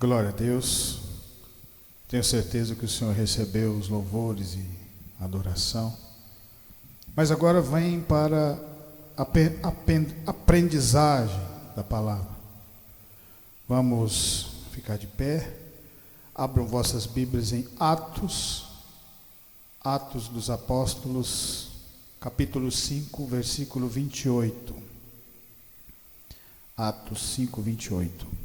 Glória a Deus. Tenho certeza que o Senhor recebeu os louvores e adoração. Mas agora vem para a aprendizagem da palavra. Vamos ficar de pé. Abram vossas Bíblias em Atos dos Apóstolos, capítulo 5, versículo 28. Atos 5, 28.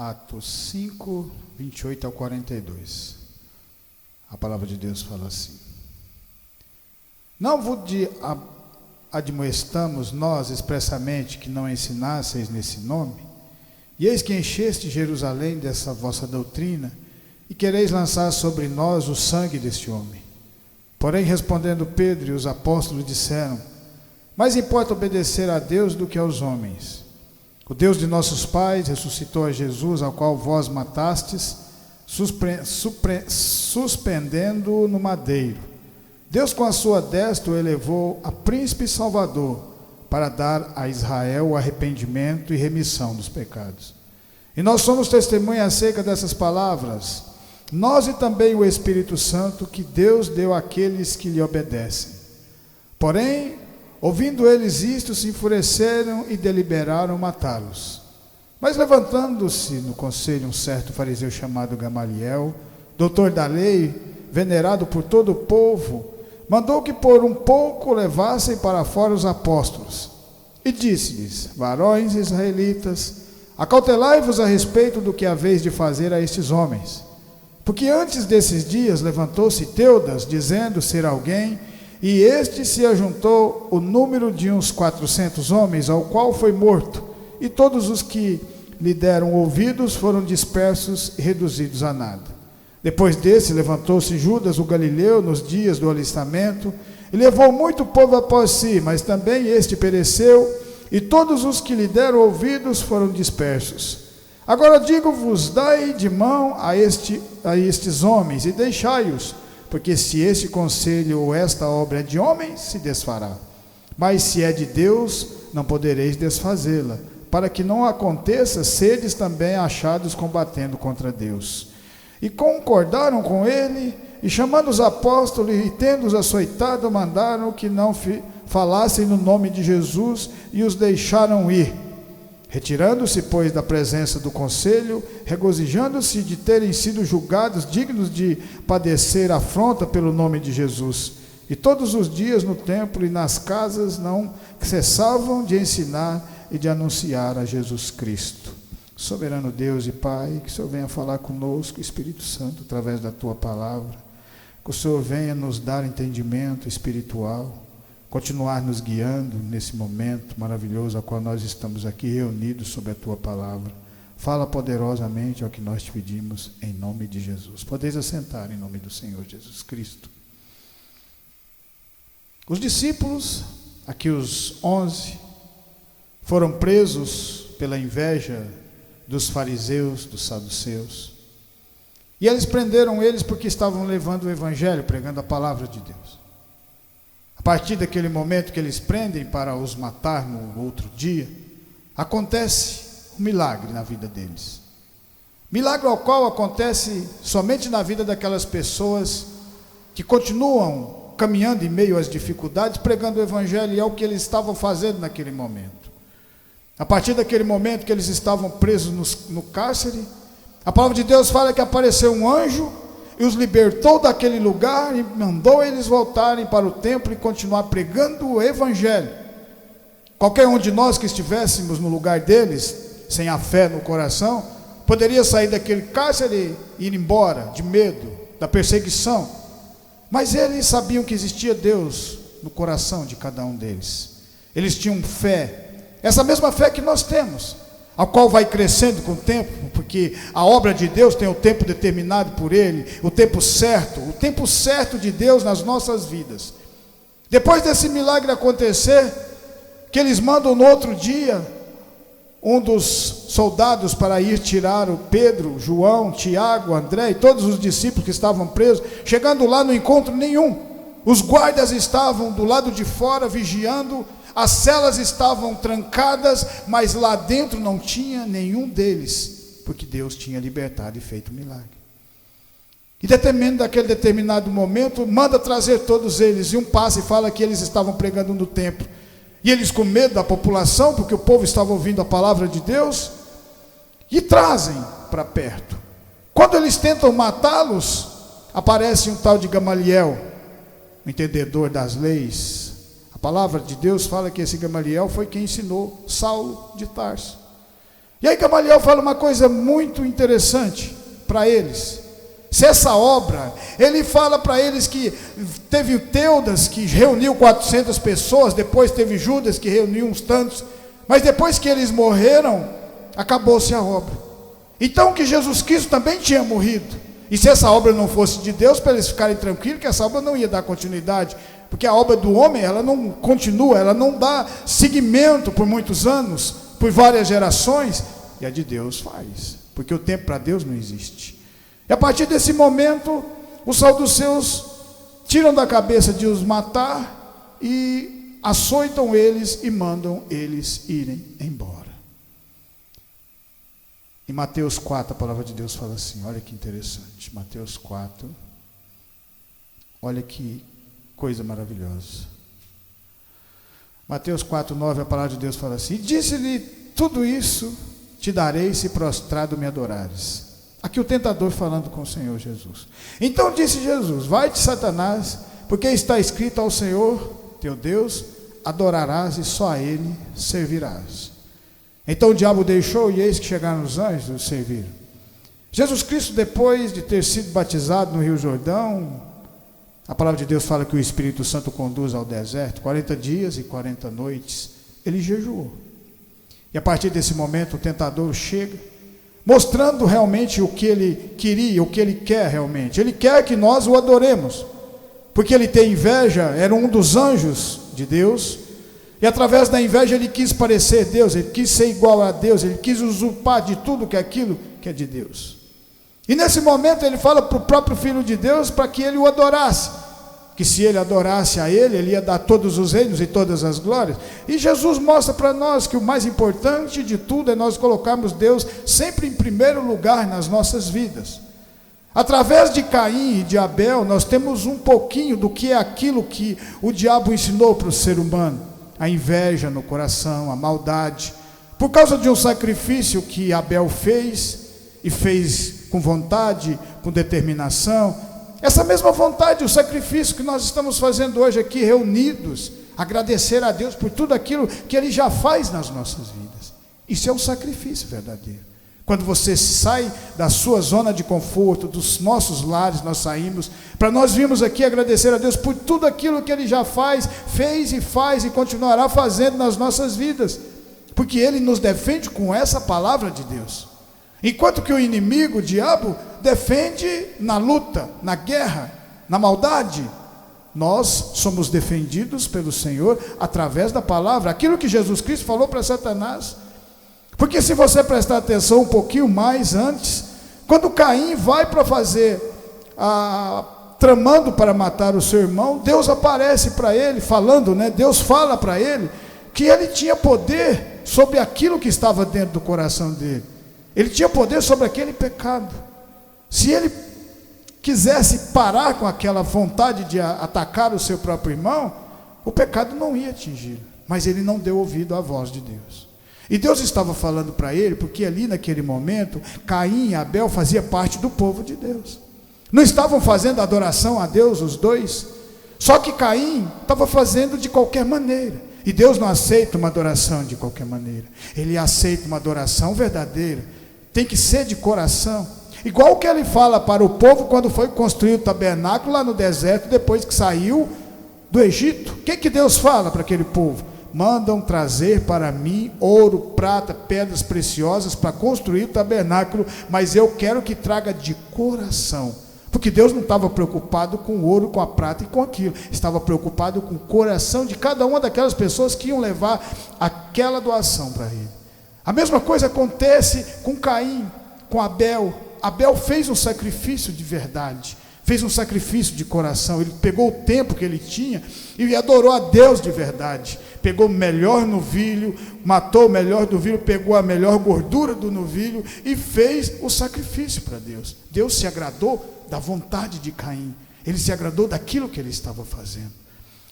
Atos 5, 28 ao 42. A palavra de Deus fala assim: Não vos admoestamos nós expressamente que não ensinasseis nesse nome? E eis que encheste Jerusalém dessa vossa doutrina, e quereis lançar sobre nós o sangue deste homem. Porém, respondendo Pedro e os apóstolos disseram: Mais importa obedecer a Deus do que aos homens. O Deus de nossos pais ressuscitou a Jesus, ao qual vós matastes, suspendendo-o no madeiro. Deus com a sua destra o elevou a príncipe e salvador, para dar a Israel o arrependimento e remissão dos pecados. E nós somos testemunhas acerca dessas palavras, nós e também o Espírito Santo, que Deus deu àqueles que lhe obedecem. Porém, ouvindo eles isto, se enfureceram e deliberaram matá-los. Mas levantando-se no conselho um certo fariseu chamado Gamaliel, doutor da lei, venerado por todo o povo, mandou que por um pouco levassem para fora os apóstolos. E disse-lhes: Varões israelitas, acautelai-vos a respeito do que haveis de fazer a estes homens. Porque antes desses dias levantou-se Teudas, dizendo ser alguém, e este se ajuntou o número de uns 400 homens, ao qual foi morto, e todos os que lhe deram ouvidos foram dispersos e reduzidos a nada. Depois desse, levantou-se Judas o Galileu nos dias do alistamento, e levou muito povo após si, mas também este pereceu, e todos os que lhe deram ouvidos foram dispersos. Agora digo-vos, dai de mão a estes homens, e deixai-os, porque se este conselho ou esta obra é de homens, se desfará. Mas se é de Deus, não podereis desfazê-la, para que não aconteça sedes também achados combatendo contra Deus. E concordaram com ele, e chamando os apóstolos e tendo-os açoitado, mandaram que não falassem no nome de Jesus, e os deixaram ir. Retirando-se, pois, da presença do conselho, regozijando-se de terem sido julgados dignos de padecer afronta pelo nome de Jesus. E todos os dias no templo e nas casas não cessavam de ensinar e de anunciar a Jesus Cristo. Soberano Deus e Pai, que o Senhor venha falar conosco, Espírito Santo, através da Tua palavra. Que o Senhor venha nos dar entendimento espiritual, continuar nos guiando nesse momento maravilhoso ao qual nós estamos aqui reunidos sob a Tua palavra. Fala poderosamente ao que nós te pedimos, em nome de Jesus. Podeis assentar em nome do Senhor Jesus Cristo. Os discípulos, aqui os 11, foram presos pela inveja dos fariseus, dos saduceus. E eles prenderam eles porque estavam levando o evangelho, pregando a palavra de Deus. A partir daquele momento que eles prendem para os matar no outro dia, acontece um milagre na vida deles. Milagre ao qual acontece somente na vida daquelas pessoas que continuam caminhando em meio às dificuldades, pregando o evangelho, e é o que eles estavam fazendo naquele momento. A partir daquele momento que eles estavam presos no cárcere, a palavra de Deus fala que apareceu um anjo e os libertou daquele lugar e mandou eles voltarem para o templo e continuar pregando o evangelho. Qualquer um de nós que estivéssemos no lugar deles, sem a fé no coração, poderia sair daquele cárcere e ir embora, de medo, da perseguição. Mas eles sabiam que existia Deus, no coração de cada um deles. Eles tinham fé, essa mesma fé que nós temos, a qual vai crescendo com o tempo, porque a obra de Deus tem o tempo determinado por Ele, o tempo certo de Deus nas nossas vidas. Depois desse milagre acontecer, que eles mandam no outro dia um dos soldados para ir tirar o Pedro, João, Tiago, André e todos os discípulos que estavam presos. Chegando lá, não encontram nenhum. Os guardas estavam do lado de fora vigiando, as celas estavam trancadas, mas lá dentro não tinha nenhum deles, porque Deus tinha libertado e feito um milagre. E daquele determinado momento, manda trazer todos eles, e um passa e fala que eles estavam pregando no templo. E eles, com medo da população, porque o povo estava ouvindo a palavra de Deus, e trazem para perto. Quando eles tentam matá-los, aparece um tal de Gamaliel, um entendedor das leis. A palavra de Deus fala que esse Gamaliel foi quem ensinou Saulo de Tarso. E aí Gamaliel fala uma coisa muito interessante para eles. Se essa obra, ele fala para eles que teve Teudas que reuniu 400 pessoas, depois teve Judas que reuniu uns tantos, mas depois que eles morreram, acabou-se a obra. Então que Jesus Cristo também tinha morrido, e se essa obra não fosse de Deus, para eles ficarem tranquilos que essa obra não ia dar continuidade, porque a obra do homem, ela não continua, ela não dá seguimento por muitos anos, por várias gerações, e a de Deus faz, porque o tempo para Deus não existe. E a partir desse momento, os saduceus tiram da cabeça de os matar e açoitam eles e mandam eles irem embora. Em Mateus 4, a palavra de Deus fala assim, olha que interessante, Mateus 4, olha que coisa maravilhosa. Mateus 4, 9, a palavra de Deus fala assim, disse-lhe, tudo isso te darei se prostrado me adorares. Aqui o tentador falando com o Senhor Jesus. Então disse Jesus, vai-te Satanás, porque está escrito ao Senhor, teu Deus, adorarás e só a Ele servirás. Então o diabo deixou e eis que chegaram os anjos e o serviram. Jesus Cristo, depois de ter sido batizado no Rio Jordão, a palavra de Deus fala que o Espírito Santo conduz ao deserto, 40 dias e 40 noites, ele jejuou. E a partir desse momento o tentador chega, mostrando realmente o que ele queria, o que ele quer realmente. Ele quer que nós o adoremos, porque ele tem inveja, era um dos anjos de Deus, e através da inveja ele quis parecer Deus, ele quis ser igual a Deus, ele quis usurpar de tudo que é aquilo que é de Deus. E nesse momento ele fala para o próprio Filho de Deus para que ele o adorasse, que se ele adorasse a ele ia dar todos os reinos e todas as glórias. E Jesus mostra para nós que o mais importante de tudo é nós colocarmos Deus sempre em primeiro lugar nas nossas vidas. Através de Caim e de Abel, nós temos um pouquinho do que é aquilo que o diabo ensinou para o ser humano. A inveja no coração, a maldade. Por causa de um sacrifício que Abel fez, e fez com vontade, com determinação, essa mesma vontade, o sacrifício que nós estamos fazendo hoje aqui, reunidos, agradecer a Deus por tudo aquilo que Ele já faz nas nossas vidas. Isso é um sacrifício verdadeiro. Quando você sai da sua zona de conforto, dos nossos lares, nós saímos, para nós virmos aqui agradecer a Deus por tudo aquilo que Ele já fez e continuará fazendo nas nossas vidas, porque Ele nos defende com essa palavra de Deus. Enquanto que o inimigo, o diabo, defende na luta, na guerra, na maldade, nós somos defendidos pelo Senhor através da palavra, aquilo que Jesus Cristo falou para Satanás. Porque se você prestar atenção um pouquinho mais antes, quando Caim vai para fazer, tramando para matar o seu irmão, Deus aparece para ele, falando, Deus fala para ele, que ele tinha poder sobre aquilo que estava dentro do coração dele. Ele tinha poder sobre aquele pecado. Se ele quisesse parar com aquela vontade de atacar o seu próprio irmão, o pecado não ia atingir, mas ele não deu ouvido à voz de Deus. E Deus estava falando para ele, porque ali naquele momento, Caim e Abel faziam parte do povo de Deus. Não estavam fazendo adoração a Deus os dois, só que Caim estava fazendo de qualquer maneira. E Deus não aceita uma adoração de qualquer maneira. Ele aceita uma adoração verdadeira. Tem que ser de coração. Igual o que ele fala para o povo quando foi construir o tabernáculo lá no deserto, depois que saiu do Egito. O que Deus fala para aquele povo? Mandam trazer para mim ouro, prata, pedras preciosas para construir o tabernáculo, mas eu quero que traga de coração. Porque Deus não estava preocupado com o ouro, com a prata e com aquilo. Estava preocupado com o coração de cada uma daquelas pessoas que iam levar aquela doação para ele. A mesma coisa acontece com Caim, com Abel. Abel fez um sacrifício de verdade, fez um sacrifício de coração. Ele pegou o tempo que ele tinha e adorou a Deus de verdade. Pegou o melhor novilho, matou o melhor novilho, pegou a melhor gordura do novilho e fez o sacrifício para Deus. Deus se agradou da vontade de Caim. Ele se agradou daquilo que ele estava fazendo,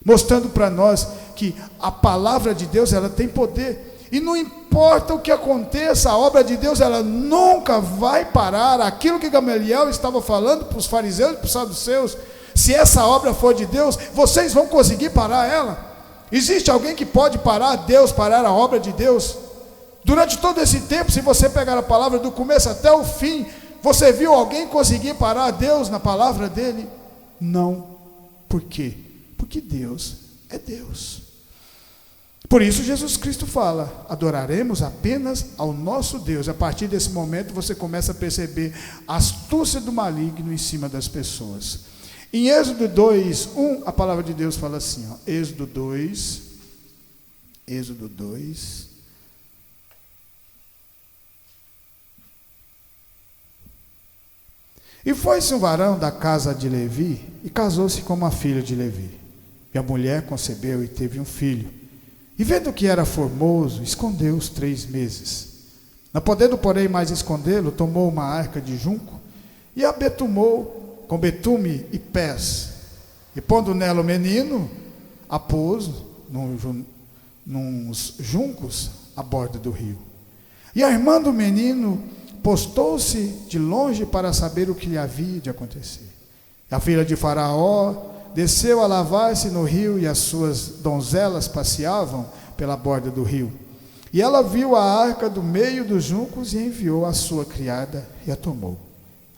mostrando para nós que a palavra de Deus, ela tem poder. E não importa o que aconteça, a obra de Deus, ela nunca vai parar. Aquilo que Gamaliel estava falando para os fariseus e para os saduceus, se essa obra for de Deus, vocês vão conseguir parar ela? Existe alguém que pode parar Deus, parar a obra de Deus? Durante todo esse tempo, se você pegar a palavra do começo até o fim, você viu alguém conseguir parar Deus na palavra dele? Não. Por quê? Porque Deus é Deus. Por isso Jesus Cristo fala: adoraremos apenas ao nosso Deus. A partir desse momento você começa a perceber a astúcia do maligno em cima das pessoas. Em Êxodo 2:1, a palavra de Deus fala assim, ó, Êxodo 2. E foi-se um varão da casa de Levi e casou-se com uma filha de Levi. E a mulher concebeu e teve um filho. E vendo que era formoso, escondeu-os 3 meses. Não podendo, porém, mais escondê-lo, tomou uma arca de junco e a betumou com betume e pés. E pondo nela o menino, a pôs nos juncos à borda do rio. E armando o menino, postou-se de longe para saber o que lhe havia de acontecer. E a filha de Faraó desceu a lavar-se no rio, e as suas donzelas passeavam pela borda do rio. E ela viu a arca do meio dos juncos e enviou a sua criada e a tomou.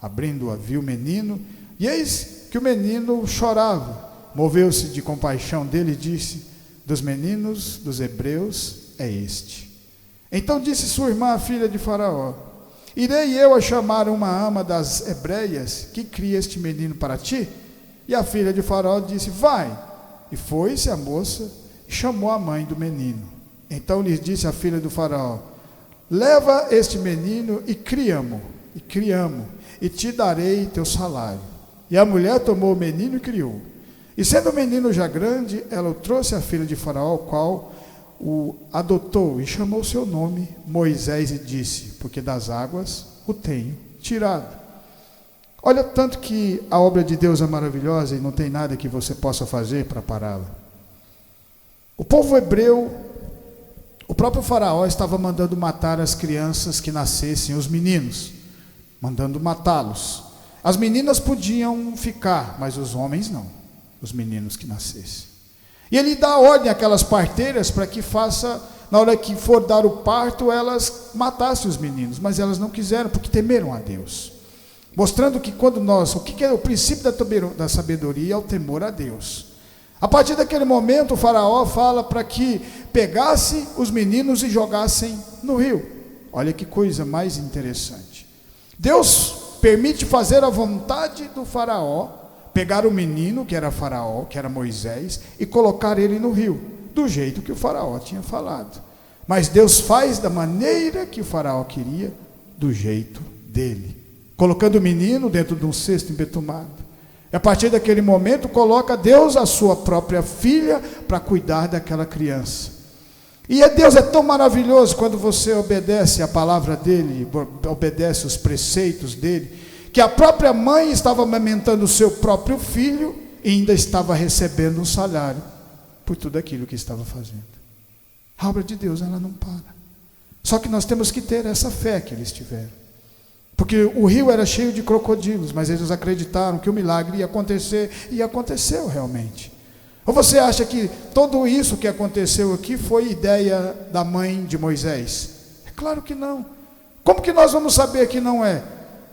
Abrindo-a, viu o menino, e eis que o menino chorava. Moveu-se de compaixão dele e disse: dos meninos dos hebreus é este. Então disse sua irmã, a filha de Faraó: irei eu a chamar uma ama das hebreias que cria este menino para ti? E a filha de Faraó disse: vai. E foi-se a moça e chamou a mãe do menino. Então lhes disse a filha do Faraó: leva este menino e criamo, e te darei teu salário. E a mulher tomou o menino e criou. E sendo o menino já grande, ela o trouxe à filha de Faraó, o qual o adotou e chamou seu nome Moisés, e disse: porque das águas o tenho tirado. Olha, tanto que a obra de Deus é maravilhosa e não tem nada que você possa fazer para pará-la. O povo hebreu, o próprio Faraó estava mandando matar as crianças que nascessem, os meninos, mandando matá-los. As meninas podiam ficar, mas os homens não, os meninos que nascessem. E ele dá ordem àquelas parteiras para que faça, na hora que for dar o parto, elas matassem os meninos, mas elas não quiseram, porque temeram a Deus. Mostrando que quando nós, o que é o princípio da sabedoria? É o temor a Deus. A partir daquele momento, o Faraó fala para que pegasse os meninos e jogassem no rio. Olha que coisa mais interessante. Deus permite fazer a vontade do Faraó, pegar o menino, que era Faraó, que era Moisés, e colocar ele no rio, do jeito que o Faraó tinha falado. Mas Deus faz da maneira que o Faraó queria, do jeito dele, colocando o menino dentro de um cesto embetumado. E a partir daquele momento, coloca Deus a sua própria filha para cuidar daquela criança. E Deus é tão maravilhoso quando você obedece a palavra dele, obedece os preceitos dele, que a própria mãe estava amamentando o seu próprio filho e ainda estava recebendo um salário por tudo aquilo que estava fazendo. A obra de Deus, ela não para. Só que nós temos que ter essa fé que eles tiveram. Porque o rio era cheio de crocodilos, mas eles acreditaram que o milagre ia acontecer, e aconteceu realmente. Ou você acha que tudo isso que aconteceu aqui foi ideia da mãe de Moisés? É claro que não. Como que nós vamos saber que não é?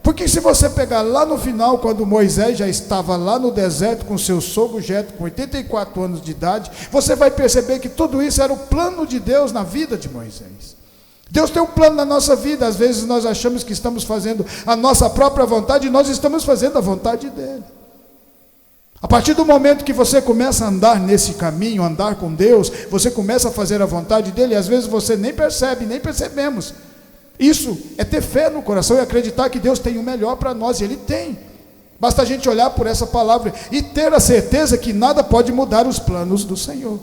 Porque se você pegar lá no final, quando Moisés já estava lá no deserto com seu sogro Jetro, com 84 anos de idade, você vai perceber que tudo isso era o plano de Deus na vida de Moisés. Deus tem um plano na nossa vida. Às vezes nós achamos que estamos fazendo a nossa própria vontade, e nós estamos fazendo a vontade dele. A partir do momento que você começa a andar nesse caminho, andar com Deus, você começa a fazer a vontade dele, e às vezes você nem percebe, nem percebemos. Isso é ter fé no coração e acreditar que Deus tem o melhor para nós, e Ele tem. Basta a gente olhar por essa palavra e ter a certeza que nada pode mudar os planos do Senhor.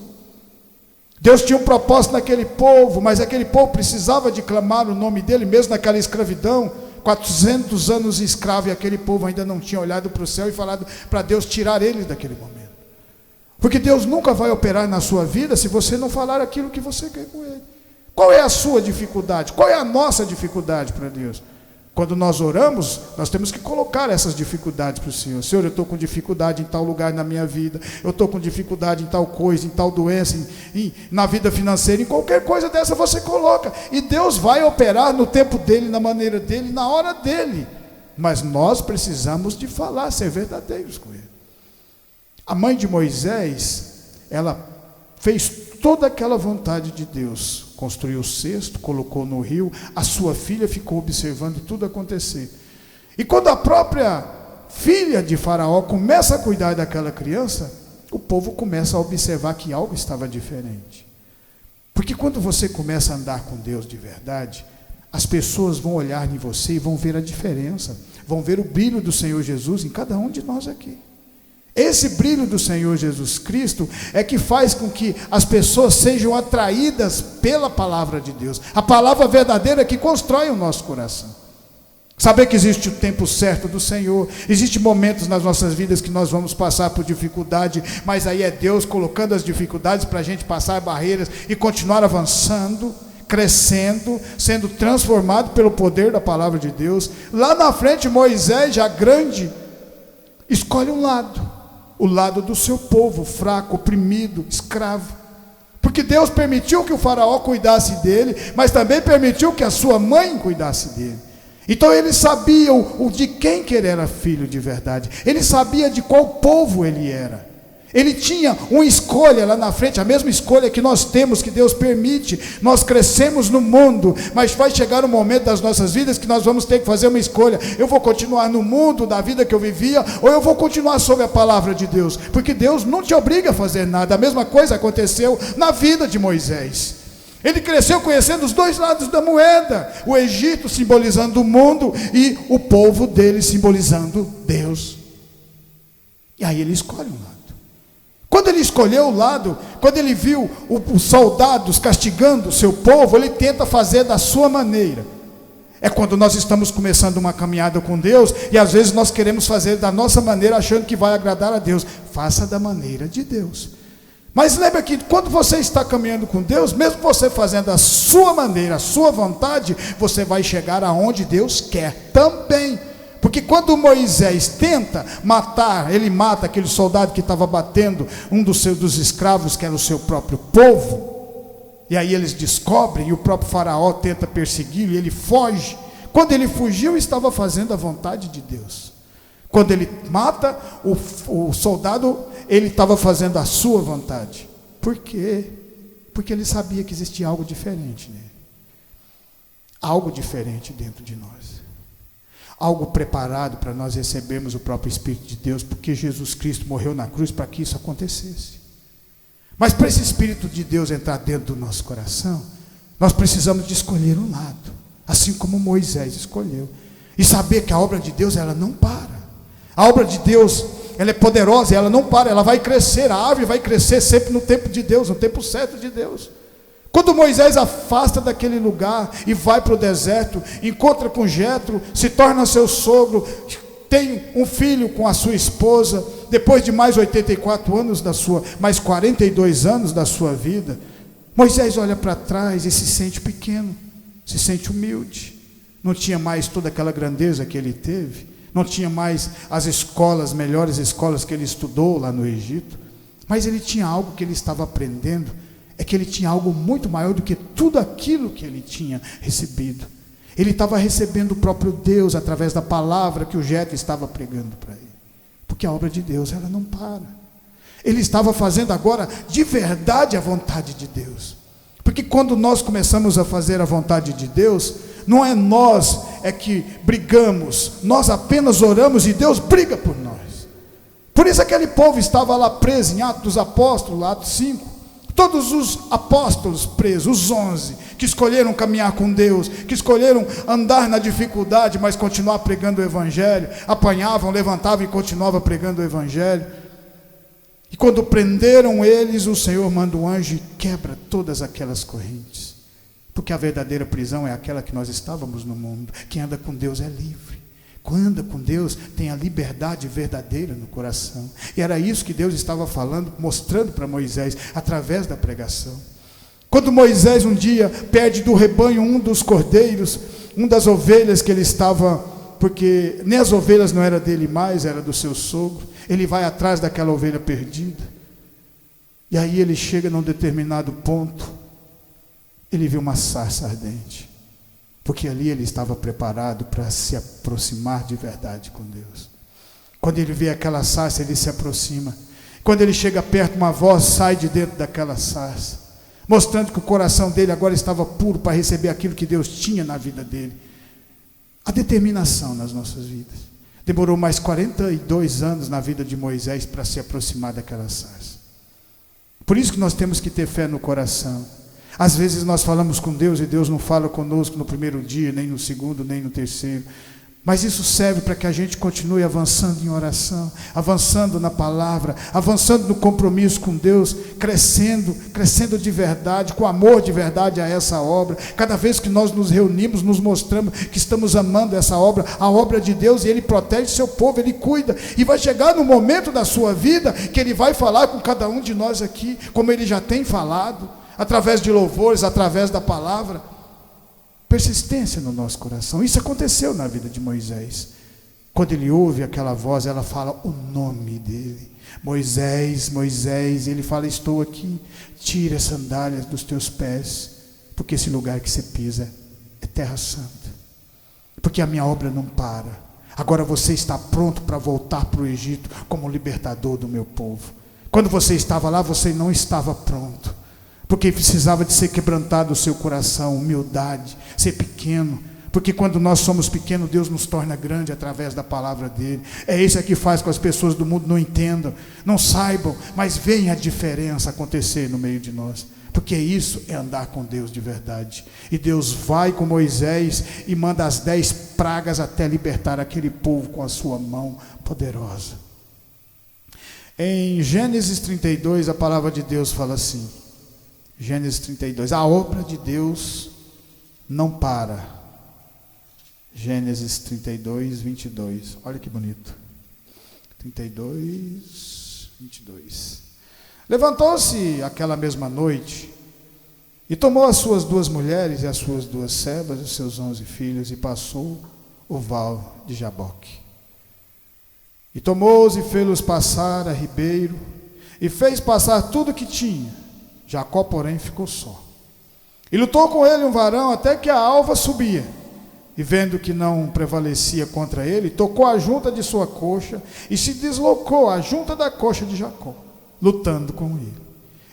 Deus tinha um propósito naquele povo, mas aquele povo precisava de clamar o nome dele, mesmo naquela escravidão, 400 anos escravo, e aquele povo ainda não tinha olhado para o céu e falado para Deus tirar eles daquele momento. Porque Deus nunca vai operar na sua vida se você não falar aquilo que você quer com Ele. Qual é a sua dificuldade? Qual é a nossa dificuldade para Deus? Quando nós oramos, nós temos que colocar essas dificuldades para o Senhor. Senhor, eu estou com dificuldade em tal lugar na minha vida, eu estou com dificuldade em tal coisa, em tal doença, na vida financeira, em qualquer coisa dessa você coloca, e Deus vai operar no tempo dele, na maneira dele, na hora dele. Mas nós precisamos de falar, ser verdadeiros com Ele. A mãe de Moisés, ela fez toda aquela vontade de Deus, construiu o cesto, colocou no rio, a sua filha ficou observando tudo acontecer. E quando a própria filha de Faraó começa a cuidar daquela criança, o povo começa a observar que algo estava diferente. Porque quando você começa a andar com Deus de verdade, as pessoas vão olhar em você e vão ver a diferença, vão ver o brilho do Senhor Jesus em cada um de nós aqui. Esse brilho do Senhor Jesus Cristo é que faz com que as pessoas sejam atraídas pela palavra de Deus. A palavra verdadeira que constrói o nosso coração. Saber que existe o tempo certo do Senhor. Existem momentos nas nossas vidas que nós vamos passar por dificuldade, mas aí é Deus colocando as dificuldades para a gente passar barreiras e continuar avançando, crescendo, sendo transformado pelo poder da palavra de Deus. Lá na frente, Moisés, já grande, escolhe um lado. O lado do seu povo, fraco, oprimido, escravo. Porque Deus permitiu que o faraó cuidasse dele, mas também permitiu que a sua mãe cuidasse dele. Então ele sabia o de quem que ele era filho de verdade. Ele sabia de qual povo ele era. Ele tinha uma escolha lá na frente, a mesma escolha que nós temos, que Deus permite. Nós crescemos no mundo, mas vai chegar um momento das nossas vidas que nós vamos ter que fazer uma escolha. Eu vou continuar no mundo da vida que eu vivia, ou eu vou continuar sob a palavra de Deus? Porque Deus não te obriga a fazer nada. A mesma coisa aconteceu na vida de Moisés. Ele cresceu conhecendo os dois lados da moeda, o Egito simbolizando o mundo e o povo dele simbolizando Deus. E aí ele escolhe um lado. Quando ele escolheu o lado, quando ele viu os soldados castigando o seu povo, ele tenta fazer da sua maneira. É quando nós estamos começando uma caminhada com Deus, e às vezes nós queremos fazer da nossa maneira, achando que vai agradar a Deus. Faça da maneira de Deus. Mas lembra que quando você está caminhando com Deus, mesmo você fazendo a sua maneira, a sua vontade, você vai chegar aonde Deus quer também. Porque quando Moisés tenta matar, ele mata aquele soldado que estava batendo um dos escravos, que era o seu próprio povo. E aí eles descobrem, e o próprio faraó tenta persegui-lo, e ele foge. Quando ele fugiu, estava fazendo a vontade de Deus. Quando ele mata o soldado, ele estava fazendo a sua vontade. Por quê? Porque ele sabia que existia algo diferente nele. Algo diferente dentro de nós. Algo preparado para nós recebermos o próprio Espírito de Deus, porque Jesus Cristo morreu na cruz para que isso acontecesse. Mas para esse Espírito de Deus entrar dentro do nosso coração, nós precisamos de escolher um lado, assim como Moisés escolheu, e saber que a obra de Deus, ela não para. A obra de Deus, ela é poderosa, ela não para, ela vai crescer, a árvore vai crescer sempre no tempo de Deus, no tempo certo de Deus. Quando Moisés afasta daquele lugar e vai para o deserto, encontra com Jetro, se torna seu sogro, tem um filho com a sua esposa, depois de mais 84 anos mais 42 anos da sua vida, Moisés olha para trás e se sente pequeno, se sente humilde. Não tinha mais toda aquela grandeza que ele teve, não tinha mais as escolas, melhores escolas que ele estudou lá no Egito, mas ele tinha algo que ele estava aprendendo. É que ele tinha algo muito maior do que tudo aquilo que ele tinha recebido. Ele estava recebendo o próprio Deus através da palavra que o Jetro estava pregando para ele. Porque a obra de Deus, ela não para. Ele estava fazendo agora de verdade a vontade de Deus. Porque quando nós começamos a fazer a vontade de Deus, não é nós que brigamos, nós apenas oramos e Deus briga por nós. Por isso aquele povo estava lá preso em Atos dos Apóstolos, Atos 5. Todos os apóstolos presos, os 11, que escolheram caminhar com Deus, que escolheram andar na dificuldade, mas continuar pregando o Evangelho, apanhavam, levantavam e continuavam pregando o Evangelho. E quando prenderam eles, o Senhor manda um anjo e quebra todas aquelas correntes. Porque a verdadeira prisão é aquela que nós estávamos no mundo. Quem anda com Deus é livre. Quem anda com Deus tem a liberdade verdadeira no coração. E era isso que Deus estava falando, mostrando para Moisés, através da pregação. Quando Moisés um dia perde do rebanho um dos cordeiros, uma das ovelhas que ele estava, porque nem as ovelhas não era dele mais, era do seu sogro. Ele vai atrás daquela ovelha perdida. E aí ele chega num determinado ponto, ele vê uma sarça ardente. Porque ali ele estava preparado para se aproximar de verdade com Deus. Quando ele vê aquela sarça, ele se aproxima. Quando ele chega perto, uma voz sai de dentro daquela sarça, mostrando que o coração dele agora estava puro para receber aquilo que Deus tinha na vida dele. A determinação nas nossas vidas. Demorou mais 42 anos na vida de Moisés para se aproximar daquela sarça. Por isso que nós temos que ter fé no coração. Às vezes nós falamos com Deus e Deus não fala conosco no primeiro dia, nem no segundo, nem no terceiro. Mas isso serve para que a gente continue avançando em oração, avançando na palavra, avançando no compromisso com Deus, crescendo de verdade, com amor de verdade a essa obra. Cada vez que nós nos reunimos, nos mostramos que estamos amando essa obra, a obra de Deus, e Ele protege seu povo, Ele cuida. E vai chegar no momento da sua vida que Ele vai falar com cada um de nós aqui, como Ele já tem falado, através de louvores, através da palavra. Persistência no nosso coração. Isso aconteceu na vida de Moisés. Quando ele ouve aquela voz, ela fala o nome dele. Moisés, Moisés. Ele fala: estou aqui. Tira as sandálias dos teus pés, porque esse lugar que você pisa é terra santa. Porque a minha obra não para. Agora você está pronto para voltar para o Egito como libertador do meu povo. Quando você estava lá, você não estava pronto, porque precisava de ser quebrantado o seu coração, humildade, ser pequeno. Porque quando nós somos pequenos, Deus nos torna grande através da palavra dele. É isso que faz com que as pessoas do mundo não entendam, não saibam, mas veem a diferença acontecer no meio de nós. Porque isso é andar com Deus de verdade. E Deus vai com Moisés e manda as 10 pragas até libertar aquele povo com a sua mão poderosa. Em Gênesis 32, a palavra de Deus fala assim. Gênesis 32, a obra de Deus não para. Gênesis 32, 22, olha que bonito. 32, 22. Levantou-se aquela mesma noite e tomou as suas 2 mulheres e as suas 2 servas e os seus 11 filhos e passou o val de Jaboque. E tomou-os e fê-los passar a ribeiro e fez passar tudo o que tinha. Jacó, porém, ficou só. E lutou com ele um varão até que a alva subia. E vendo que não prevalecia contra ele, tocou a junta de sua coxa e se deslocou a junta da coxa de Jacó, lutando com ele.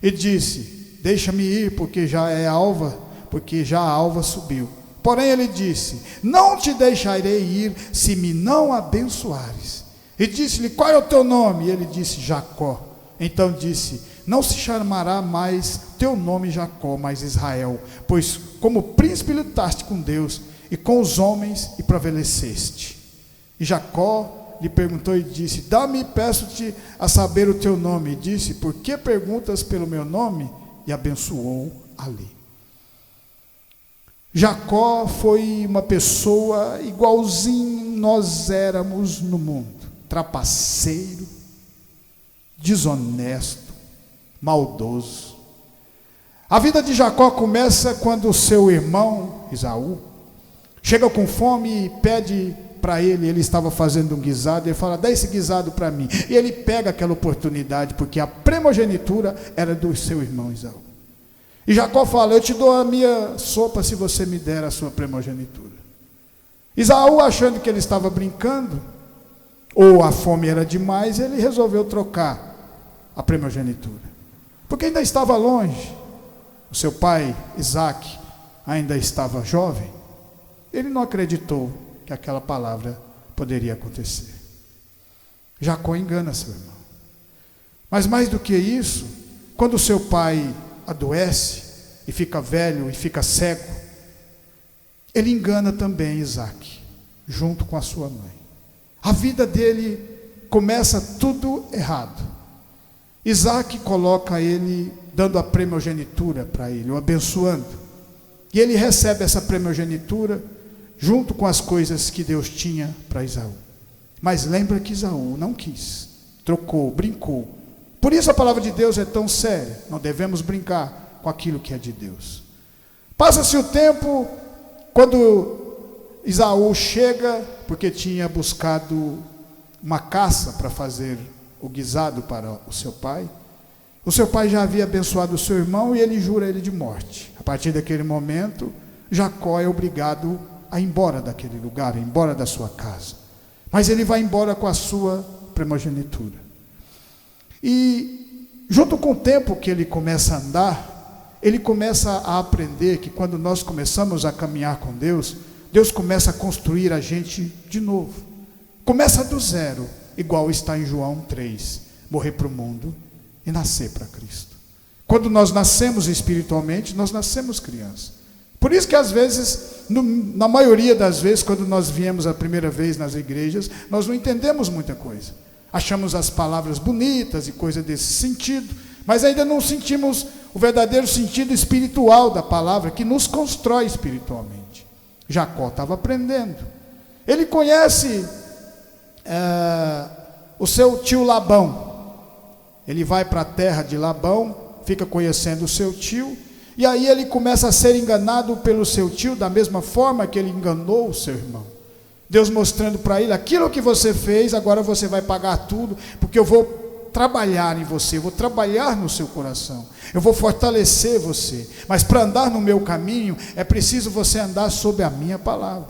E disse: deixa-me ir, porque já a alva subiu. Porém ele disse: não te deixarei ir, se me não abençoares. E disse-lhe: qual é o teu nome? E ele disse: Jacó. Então disse: não se chamará mais teu nome Jacó, mas Israel, pois como príncipe lutaste com Deus e com os homens e prevaleceste. E Jacó lhe perguntou e disse: dá-me, peço-te, a saber o teu nome. E disse: por que perguntas pelo meu nome? E abençoou ali. Jacó foi uma pessoa igualzinho nós éramos no mundo: trapaceiro, desonesto, maldoso. A vida de Jacó começa quando o seu irmão Esaú chega com fome e pede para ele estava fazendo um guisado, ele fala: dá esse guisado para mim. E ele pega aquela oportunidade, porque a primogenitura era do seu irmão Esaú. E Jacó fala: eu te dou a minha sopa se você me der a sua primogenitura. Esaú, achando que ele estava brincando, ou a fome era demais, ele resolveu trocar a primogenitura, porque ainda estava longe. O seu pai, Isaque, ainda estava jovem. Ele não acreditou que aquela palavra poderia acontecer. Jacó engana seu irmão. Mas mais do que isso, quando o seu pai adoece e fica velho e fica cego, ele engana também Isaque, junto com a sua mãe. A vida dele começa tudo errado. Isaque coloca ele, dando a primogenitura para ele, o abençoando. E ele recebe essa primogenitura junto com as coisas que Deus tinha para Esaú. Mas lembra que Esaú não quis, trocou, brincou. Por isso a palavra de Deus é tão séria. Não devemos brincar com aquilo que é de Deus. Passa-se o tempo, quando Esaú chega, porque tinha buscado uma caça para fazer o guisado para o seu pai. O seu pai já havia abençoado o seu irmão e ele jura ele de morte. A partir daquele momento, Jacó é obrigado a ir embora daquele lugar, a ir embora da sua casa. Mas ele vai embora com a sua primogenitura. E junto com o tempo que ele começa a andar, ele começa a aprender que quando nós começamos a caminhar com Deus, Deus começa a construir a gente de novo. Começa do zero, igual está em João 3, morrer para o mundo e nascer para Cristo. Quando nós nascemos espiritualmente, nós nascemos criança. Por isso que às vezes, na maioria das vezes, quando nós viemos a primeira vez nas igrejas, nós não entendemos muita coisa. Achamos as palavras bonitas e coisa desse sentido, mas ainda não sentimos o verdadeiro sentido espiritual da palavra, que nos constrói espiritualmente. Jacó estava aprendendo. Ele conhece o seu tio Labão. Ele vai para a terra de Labão, fica conhecendo o seu tio, e aí ele começa a ser enganado pelo seu tio, da mesma forma que ele enganou o seu irmão. Deus mostrando para ele: aquilo que você fez, agora você vai pagar tudo, porque eu vou trabalhar em você, eu vou trabalhar no seu coração, eu vou fortalecer você, mas para andar no meu caminho, é preciso você andar sob a minha palavra.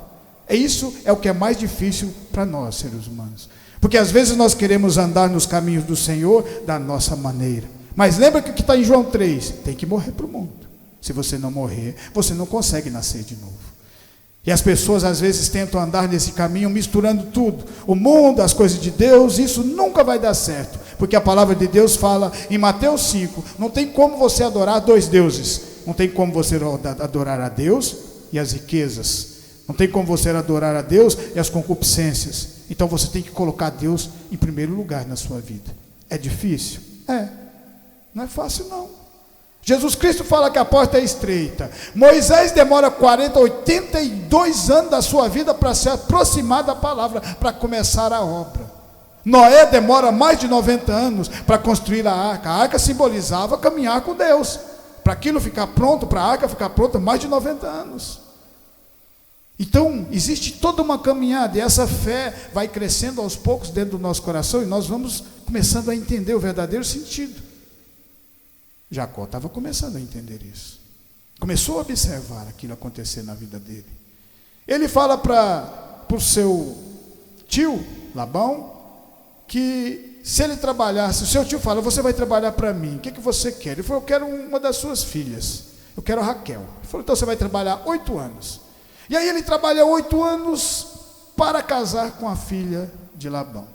Isso é o que é mais difícil para nós, seres humanos, porque às vezes nós queremos andar nos caminhos do Senhor da nossa maneira, mas lembra que o que está em João 3, tem que morrer para o mundo. Se você não morrer, você não consegue nascer de novo. E as pessoas às vezes tentam andar nesse caminho misturando tudo, o mundo, as coisas de Deus. Isso nunca vai dar certo, porque a palavra de Deus fala em Mateus 5, não tem como você adorar dois deuses. Não tem como você adorar a Deus e as riquezas, não tem como você adorar a Deus e as concupiscências. Então você tem que colocar Deus em primeiro lugar na sua vida. É difícil? Não é fácil não. Jesus Cristo fala que a porta é estreita. Moisés demora 82 anos da sua vida para se aproximar da palavra, para começar a obra. Noé demora mais de 90 anos para construir a arca. A arca simbolizava caminhar com Deus. Para aquilo ficar pronto, para a arca ficar pronta, mais de 90 anos. Então, existe toda uma caminhada, e essa fé vai crescendo aos poucos dentro do nosso coração, e nós vamos começando a entender o verdadeiro sentido. Jacó estava começando a entender isso. Começou a observar aquilo acontecer na vida dele. Ele fala para o seu tio, Labão, que se ele trabalhasse, o seu tio fala: você vai trabalhar para mim, o que você quer? Ele falou: eu quero uma das suas filhas, eu quero a Raquel. Ele falou: então você vai trabalhar 8 anos. E aí ele trabalha 8 anos para casar com a filha de Labão.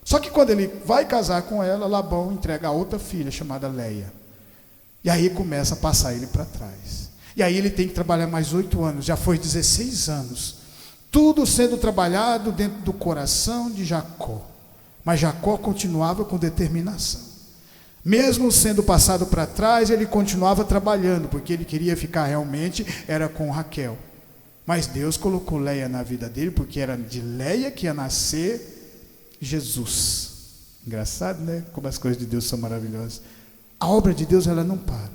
Só que quando ele vai casar com ela, Labão entrega a outra filha, chamada Leia. E aí começa a passar ele para trás. E aí ele tem que trabalhar mais 8 anos. Já foi 16 anos. Tudo sendo trabalhado dentro do coração de Jacó. Mas Jacó continuava com determinação. Mesmo sendo passado para trás, ele continuava trabalhando, porque ele queria ficar realmente, era com Raquel. Mas Deus colocou Leia na vida dele, porque era de Leia que ia nascer Jesus. Engraçado, né? Como as coisas de Deus são maravilhosas. A obra de Deus, ela não para.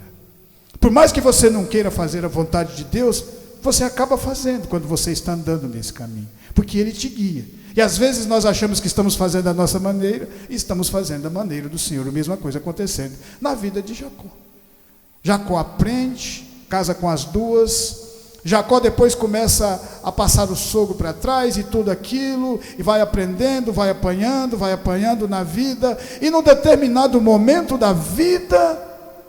Por mais que você não queira fazer a vontade de Deus, você acaba fazendo quando você está andando nesse caminho, porque Ele te guia. E às vezes nós achamos que estamos fazendo a nossa maneira, e estamos fazendo a maneira do Senhor. A mesma coisa acontecendo na vida de Jacó. Jacó aprende, casa com as duas. Jacó depois começa a passar o sogro para trás e tudo aquilo, e vai aprendendo, vai apanhando na vida, e num determinado momento da vida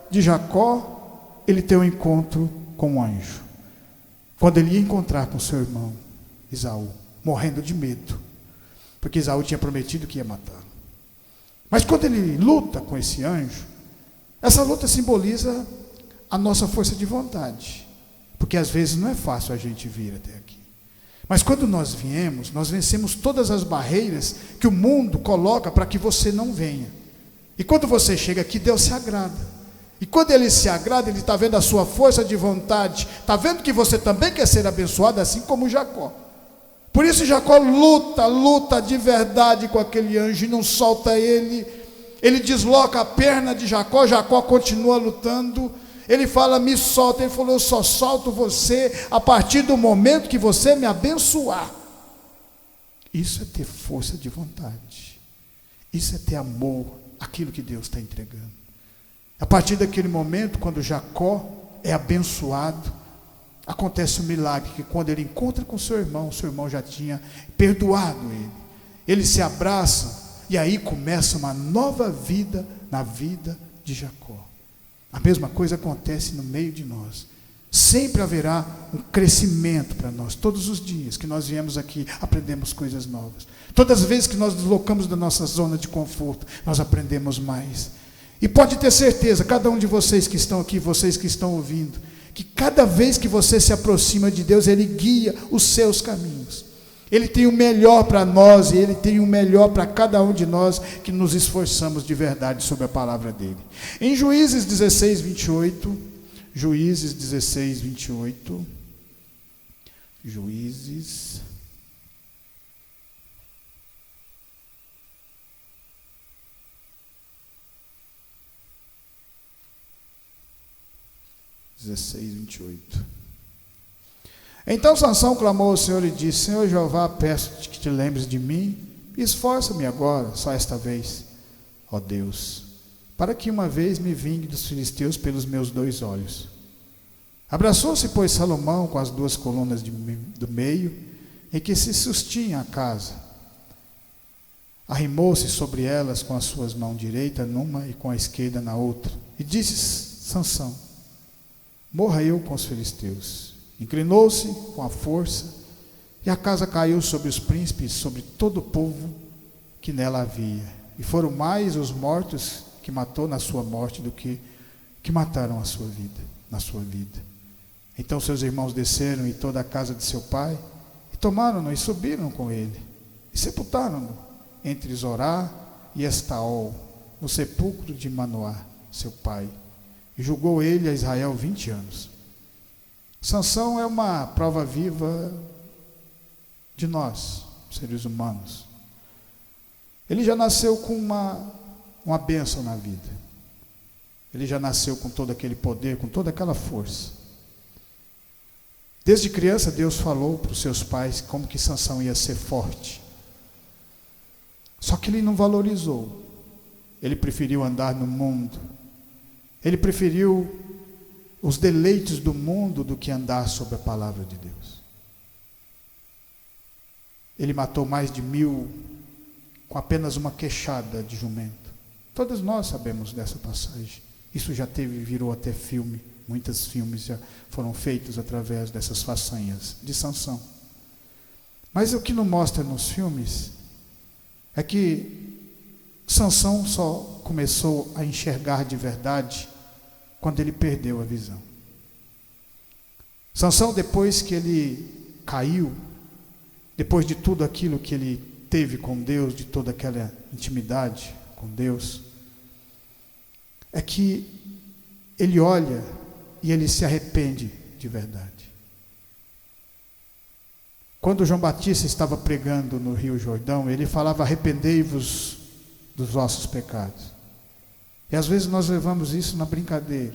de Jacó, ele tem um encontro com um anjo. Quando ele ia encontrar com seu irmão Esaú, morrendo de medo, porque Esaú tinha prometido que ia matá-lo. Mas quando ele luta com esse anjo, essa luta simboliza a nossa força de vontade, porque às vezes não é fácil a gente vir até aqui. Mas quando nós viemos, nós vencemos todas as barreiras que o mundo coloca para que você não venha. E quando você chega aqui, Deus se agrada. E quando Ele se agrada, Ele está vendo a sua força de vontade, está vendo que você também quer ser abençoado, assim como Jacó. Por isso Jacó luta de verdade com aquele anjo e não solta ele. Ele desloca a perna de Jacó, Jacó continua lutando. Ele fala, me solta. Ele falou, eu só solto você a partir do momento que você me abençoar. Isso é ter força de vontade. Isso é ter amor, aquilo que Deus está entregando. A partir daquele momento, quando Jacó é abençoado, acontece um milagre, que quando ele encontra com seu irmão já tinha perdoado ele. Eles se abraçam, e aí começa uma nova vida na vida de Jacó. A mesma coisa acontece no meio de nós. Sempre haverá um crescimento para nós. Todos os dias que nós viemos aqui, aprendemos coisas novas. Todas as vezes que nós deslocamos da nossa zona de conforto, nós aprendemos mais. E pode ter certeza, cada um de vocês que estão aqui, vocês que estão ouvindo, que cada vez que você se aproxima de Deus, Ele guia os seus caminhos. Ele tem o melhor para nós, e Ele tem o melhor para cada um de nós que nos esforçamos de verdade sobre a palavra dEle. Em Juízes 16, 28, Juízes 16, 28, Juízes 16, 28. Então Sansão clamou ao Senhor e disse, Senhor Jeová, peço-te que te lembres de mim, e esforça-me agora, só esta vez, ó Deus, para que uma vez me vingue dos filisteus pelos meus 2 olhos. Abraçou-se, pois, Salomão com as 2 colunas do meio, em que se sustinha a casa. Arrimou-se sobre elas com as suas mãos direita numa e com a esquerda na outra, e disse Sansão, morra eu com os filisteus. Inclinou-se com a força, e a casa caiu sobre os príncipes, sobre todo o povo que nela havia. E foram mais os mortos que matou na sua morte do que mataram na sua vida. Então seus irmãos desceram e toda a casa de seu pai, e tomaram-no e subiram com ele, e sepultaram-no entre Zorá e Estaol, no sepulcro de Manoá, seu pai. E julgou ele a Israel 20 anos. Sansão é uma prova viva de nós, seres humanos. Ele já nasceu com uma bênção na vida. Ele já nasceu com todo aquele poder, com toda aquela força. Desde criança Deus falou para os seus pais como que Sansão ia ser forte. Só que ele não valorizou. Ele preferiu andar no mundo. Ele preferiu os deleites do mundo do que andar sobre a palavra de Deus. Ele matou mais de 1000 com apenas uma queixada de jumento. Todos nós sabemos dessa passagem. Isso já virou até filme. Muitos filmes já foram feitos através dessas façanhas de Sansão. Mas o que não mostra nos filmes é que Sansão só começou a enxergar de verdade quando ele perdeu a visão. Sansão, depois que ele caiu, depois de tudo aquilo que ele teve com Deus, de toda aquela intimidade com Deus, é que ele olha e ele se arrepende de verdade. Quando João Batista estava pregando no Rio Jordão, ele falava, arrependei-vos dos vossos pecados. E às vezes nós levamos isso na brincadeira.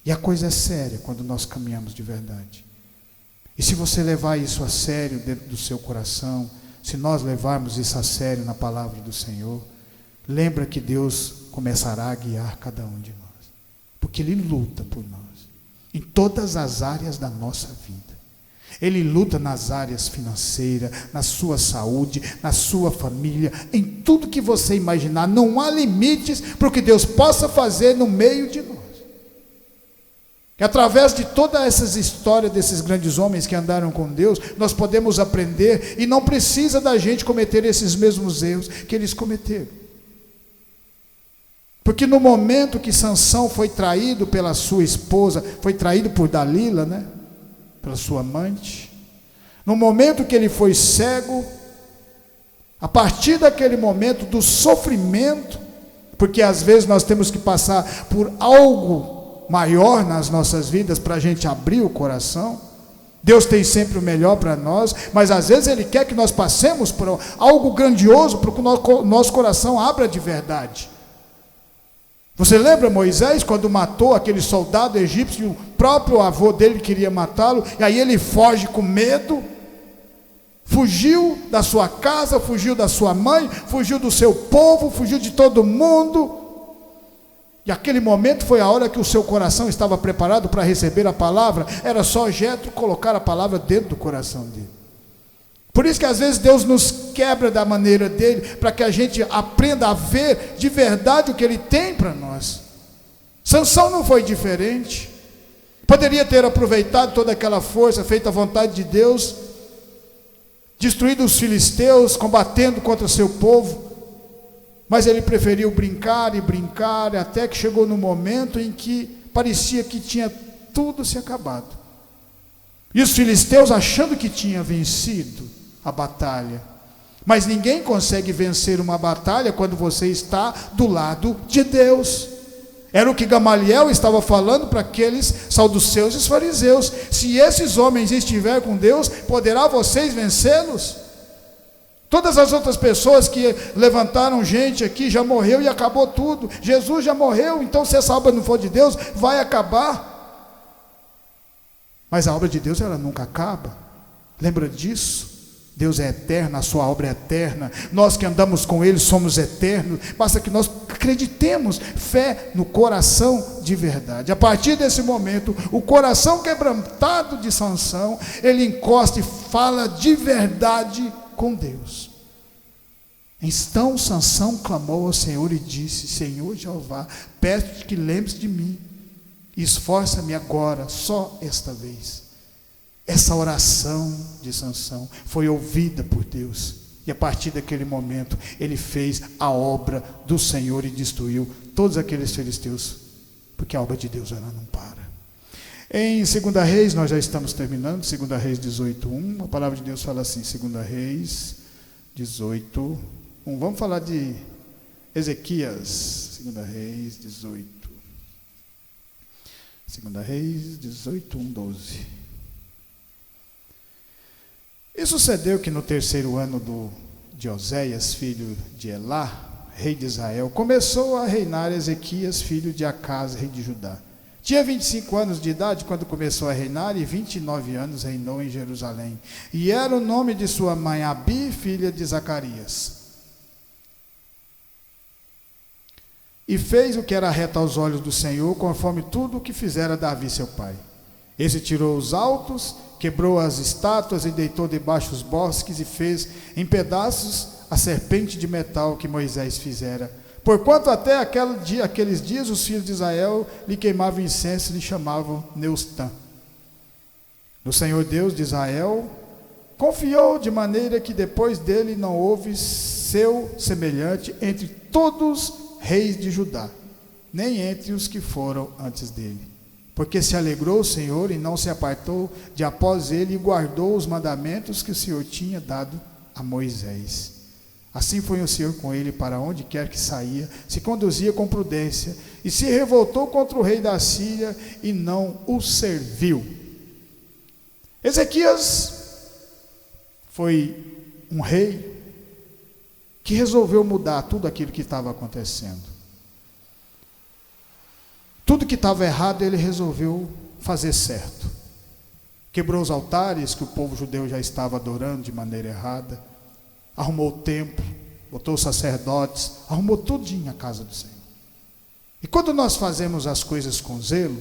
E a coisa é séria quando nós caminhamos de verdade. E se você levar isso a sério dentro do seu coração, se nós levarmos isso a sério na palavra do Senhor, lembra que Deus começará a guiar cada um de nós. Porque Ele luta por nós. em todas as áreas da nossa vida. Ele luta nas áreas financeiras, na sua saúde, na sua família, em tudo que você imaginar. Não há limites para o que Deus possa fazer no meio de nós. E através de todas essas histórias desses grandes homens que andaram com Deus, nós podemos aprender, e não precisa da gente cometer esses mesmos erros que eles cometeram. Porque no momento que Sansão foi traído pela sua esposa, foi traído por Dalila, né? Pela sua amante, no momento que ele foi cego, a partir daquele momento do sofrimento, porque às vezes nós temos que passar por algo maior nas nossas vidas para a gente abrir o coração. Deus tem sempre o melhor para nós, mas às vezes Ele quer que nós passemos por algo grandioso, para que o nosso coração abra de verdade. Você lembra Moisés quando matou aquele soldado egípcio, o próprio avô dele queria matá-lo, e aí ele foge com medo, fugiu da sua casa, fugiu da sua mãe, fugiu do seu povo, fugiu de todo mundo, e aquele momento foi a hora que o seu coração estava preparado para receber a palavra. Era só Jetro colocar a palavra dentro do coração dele. Por isso que às vezes Deus nos quebra da maneira dele, para que a gente aprenda a ver de verdade o que ele tem para nós. Sansão não foi diferente. Poderia ter aproveitado toda aquela força, feito a vontade de Deus, destruído os filisteus, combatendo contra o seu povo, mas ele preferiu brincar e brincar, até que chegou no momento em que parecia que tinha tudo se acabado. E os filisteus achando que tinha vencido a batalha. Mas ninguém consegue vencer uma batalha quando você está do lado de Deus. Era o que Gamaliel estava falando para aqueles saduceus e fariseus. Se esses homens estiverem com Deus, poderá vocês vencê-los? Todas as outras pessoas que levantaram gente aqui já morreu e acabou tudo. Jesus já morreu, então se essa obra não for de Deus, vai acabar. Mas a obra de Deus, ela nunca acaba. Lembra disso? Deus é eterno, a sua obra é eterna. Nós que andamos com Ele somos eternos. Basta que nós acreditemos, fé no coração de verdade. A partir desse momento, o coração quebrantado de Sansão, ele encosta e fala de verdade com Deus. Então Sansão clamou ao Senhor e disse: Senhor Jeová, peço-te que lembres de mim, e esforça-me agora, só esta vez. Essa oração de Sansão foi ouvida por Deus, e a partir daquele momento ele fez a obra do Senhor e destruiu todos aqueles filisteus, porque a obra de Deus ela não para. Em 2 Reis, nós já estamos terminando, 2 Reis 18:1, a palavra de Deus fala assim, 2 Reis 18:1, vamos falar de Ezequias, 2 Reis 18, 2 Reis 18:1-12. E sucedeu que no 3º ano de Oséias, filho de Elá, rei de Israel, começou a reinar Ezequias, filho de Acás, rei de Judá. Tinha 25 anos de idade quando começou a reinar, e 29 anos reinou em Jerusalém. E era o nome de sua mãe Abi, filha de Zacarias. E fez o que era reto aos olhos do Senhor, conforme tudo o que fizera Davi seu pai. Esse tirou os altos, quebrou as estátuas e deitou debaixo os bosques e fez em pedaços a serpente de metal que Moisés fizera. Porquanto até aqueles dias os filhos de Israel lhe queimavam incenso e lhe chamavam Neustã. O Senhor Deus de Israel confiou de maneira que depois dele não houve seu semelhante entre todos os reis de Judá, nem entre os que foram antes dele. Porque se alegrou o Senhor e não se apartou de após ele, e guardou os mandamentos que o Senhor tinha dado a Moisés. Assim foi o Senhor com ele para onde quer que saía, se conduzia com prudência, e se revoltou contra o rei da Síria e não o serviu. Ezequias foi um rei que resolveu mudar tudo aquilo que estava acontecendo. Tudo que estava errado ele resolveu fazer certo. Quebrou os altares que o povo judeu já estava adorando de maneira errada, arrumou o templo, botou os sacerdotes, arrumou tudinho a casa do Senhor. E quando nós fazemos as coisas com zelo,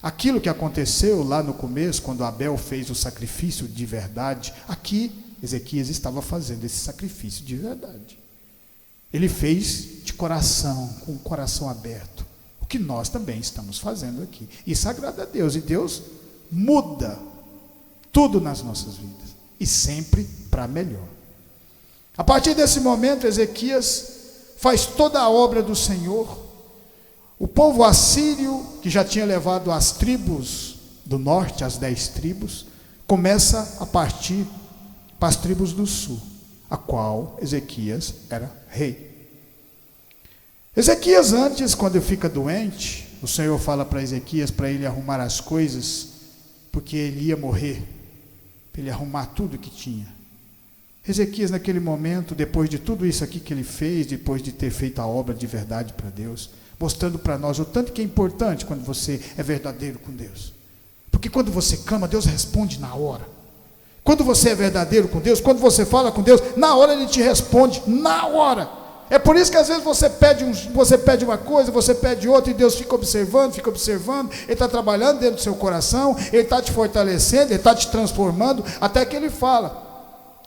Aquilo que aconteceu lá no começo, quando Abel fez o sacrifício de verdade, aqui Ezequias estava fazendo esse sacrifício de verdade. Ele fez de coração, com o coração aberto, o que nós também estamos fazendo aqui. Isso agrada a Deus, e Deus muda tudo nas nossas vidas, e sempre para melhor. A partir desse momento, Ezequias faz toda a obra do Senhor. O povo assírio, que já tinha levado as tribos do norte, as 10 tribos, começa a partir para as tribos do sul, a qual Ezequias era rei. Ezequias antes, quando fica doente, o Senhor fala para Ezequias para ele arrumar as coisas, porque ele ia morrer, para ele arrumar tudo que tinha. Ezequias naquele momento, depois de tudo isso aqui que ele fez, depois de ter feito a obra de verdade para Deus, mostrando para nós o tanto que é importante quando você é verdadeiro com Deus. Porque quando você clama, Deus responde na hora. Quando você é verdadeiro com Deus, quando você fala com Deus, na hora Ele te responde, na hora. É por isso que às vezes você pede uma coisa, você pede outra, e Deus fica observando, Ele está trabalhando dentro do seu coração, Ele está te fortalecendo, Ele está te transformando, até que Ele fala.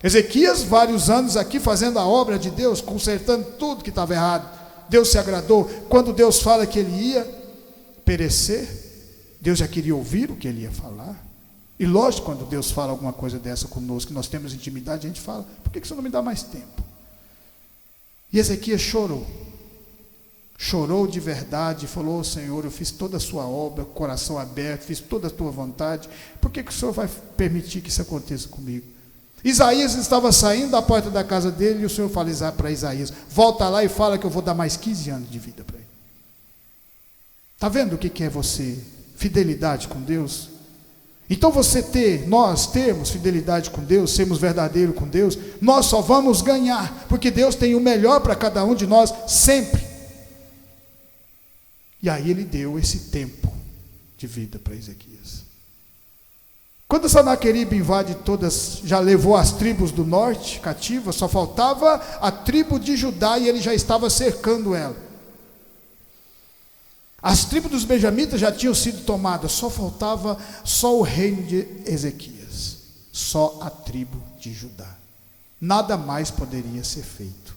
Ezequias, vários anos aqui fazendo a obra de Deus, consertando tudo que estava errado. Deus se agradou. Quando Deus fala que ele ia perecer, Deus já queria ouvir o que ele ia falar. E lógico, quando Deus fala alguma coisa dessa conosco, que nós temos intimidade, a gente fala: por que você não me dá mais tempo? E Ezequias chorou de verdade, falou: oh, Senhor, eu fiz toda a sua obra, coração aberto, fiz toda a tua vontade, por que o Senhor vai permitir que isso aconteça comigo? Isaías estava saindo da porta da casa dele, e o Senhor fala para Isaías: volta lá e fala que eu vou dar mais 15 anos de vida para ele. Está vendo o que é você? Fidelidade com Deus. Então nós termos fidelidade com Deus, sermos verdadeiros com Deus, nós só vamos ganhar, porque Deus tem o melhor para cada um de nós, sempre. E aí ele deu esse tempo de vida para Ezequias. Quando Sanaqueribe invade todas, já levou as tribos do norte cativas, só faltava a tribo de Judá, e ele já estava cercando ela. As tribos dos benjamitas já tinham sido tomadas, só faltava o reino de Ezequias, só a tribo de Judá. Nada mais poderia ser feito.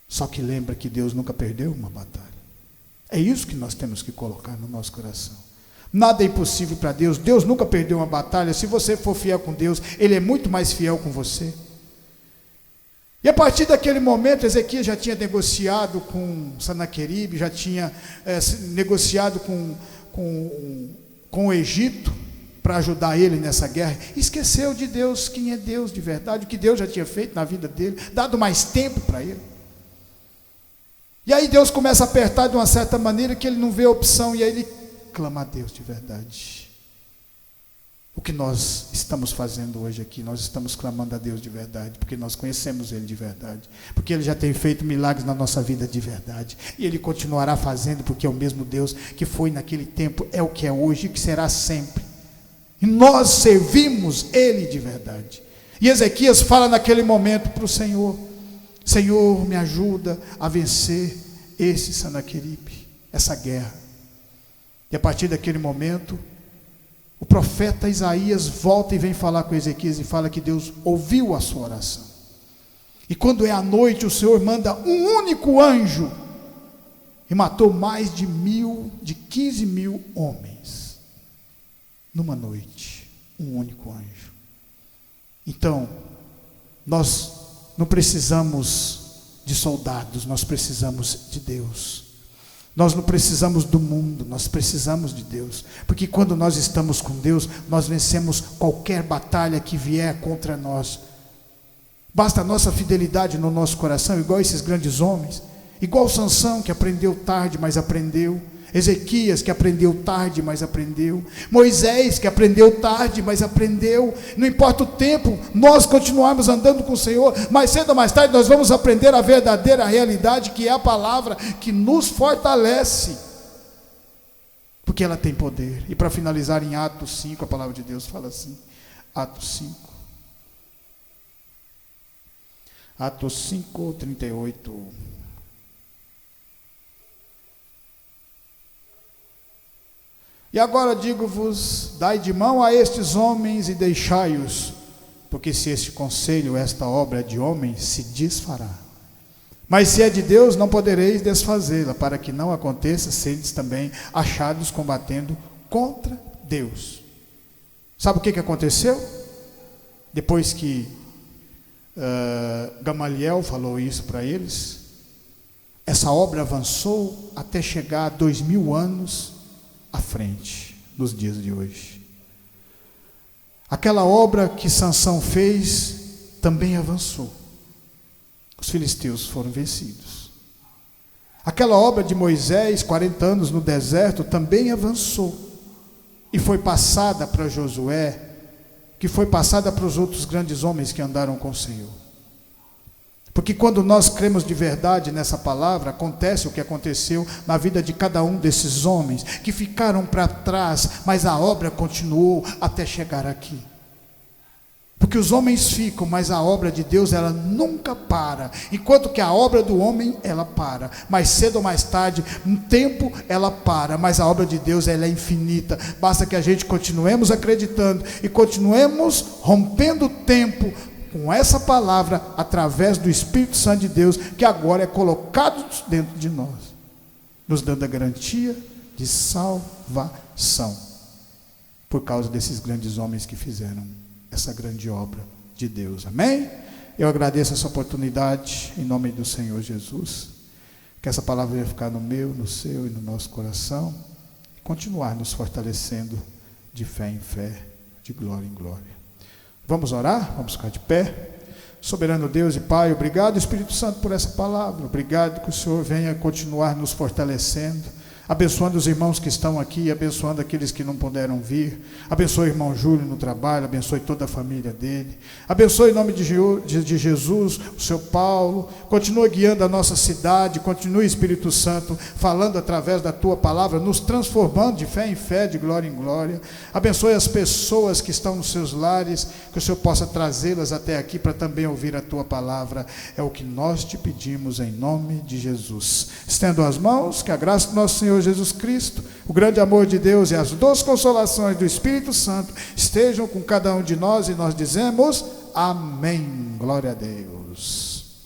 Só que lembra que Deus nunca perdeu uma batalha. É isso que nós temos que colocar no nosso coração. Nada é impossível para Deus. Deus nunca perdeu uma batalha. Se você for fiel com Deus, Ele é muito mais fiel com você. E a partir daquele momento, Ezequias já tinha negociado com Sanaqueribe, já tinha negociado com o Egito para ajudar ele nessa guerra. Esqueceu de Deus, quem é Deus de verdade, o que Deus já tinha feito na vida dele, dado mais tempo para ele. E aí Deus começa a apertar de uma certa maneira que ele não vê opção, e aí ele clama a Deus de verdade. O que nós estamos fazendo hoje aqui, nós estamos clamando a Deus de verdade, porque nós conhecemos Ele de verdade, porque Ele já tem feito milagres na nossa vida de verdade, e Ele continuará fazendo, porque é o mesmo Deus que foi naquele tempo, é o que é hoje e que será sempre, e nós servimos Ele de verdade. E Ezequias fala naquele momento para o Senhor: Senhor, me ajuda a vencer esse Sanaqueribe, essa guerra. E a partir daquele momento, o profeta Isaías volta e vem falar com Ezequias e fala que Deus ouviu a sua oração. E quando é à noite, o Senhor manda um único anjo e matou mais de 15 mil homens. Numa noite, um único anjo. Então, nós não precisamos de soldados, nós precisamos de Deus. Nós não precisamos do mundo, nós precisamos de Deus, porque quando nós estamos com Deus, nós vencemos qualquer batalha que vier contra nós. Basta a nossa fidelidade no nosso coração, igual esses grandes homens, igual Sansão, que aprendeu tarde, mas aprendeu. Ezequias, que aprendeu tarde, mas aprendeu. Moisés, que aprendeu tarde, mas aprendeu. Não importa o tempo, nós continuarmos andando com o Senhor, mais cedo ou mais tarde nós vamos aprender a verdadeira realidade, que é a palavra que nos fortalece, porque ela tem poder. E para finalizar, em Atos 5, a palavra de Deus fala assim, Atos 5, 38. E agora digo-vos: dai de mão a estes homens e deixai-os, porque se este conselho, esta obra é de homens, se desfará. Mas se é de Deus, não podereis desfazê-la, para que não aconteça seres também achados combatendo contra Deus. Sabe o que aconteceu? Depois que Gamaliel falou isso para eles, essa obra avançou até chegar a 2000 anos à frente, nos dias de hoje. Aquela obra que Sansão fez também avançou. Os filisteus foram vencidos. Aquela obra de Moisés, 40 anos no deserto, também avançou. E foi passada para Josué, que foi passada para os outros grandes homens que andaram com o Senhor. Porque quando nós cremos de verdade nessa palavra, acontece o que aconteceu na vida de cada um desses homens, que ficaram para trás, mas a obra continuou até chegar aqui. Porque os homens ficam, mas a obra de Deus, ela nunca para. Enquanto que a obra do homem, ela para. Mais cedo ou mais tarde, um tempo, ela para. Mas a obra de Deus, ela é infinita. Basta que a gente continuemos acreditando e continuemos rompendo o tempo com essa palavra, através do Espírito Santo de Deus, que agora é colocado dentro de nós, nos dando a garantia de salvação, por causa desses grandes homens que fizeram essa grande obra de Deus. Amém? Eu agradeço essa oportunidade em nome do Senhor Jesus, que essa palavra venha ficar no meu, no seu e no nosso coração, e continuar nos fortalecendo de fé em fé, de glória em glória. Vamos orar? Vamos ficar de pé. Soberano Deus e Pai, obrigado Espírito Santo por essa palavra, obrigado que o Senhor venha continuar nos fortalecendo, abençoando os irmãos que estão aqui, abençoando aqueles que não puderam vir. Abençoe o irmão Júlio no trabalho, abençoe toda a família dele, abençoe em nome de Jesus o seu Paulo, continua guiando a nossa cidade, continue Espírito Santo falando através da tua palavra, nos transformando de fé em fé, de glória em glória. Abençoe as pessoas que estão nos seus lares, que o Senhor possa trazê-las até aqui para também ouvir a tua palavra. É o que nós te pedimos em nome de Jesus. Estendo as mãos, que a graça do nosso Senhor Jesus Cristo, o grande amor de Deus e as doces consolações do Espírito Santo estejam com cada um de nós, e nós dizemos amém. Glória a Deus.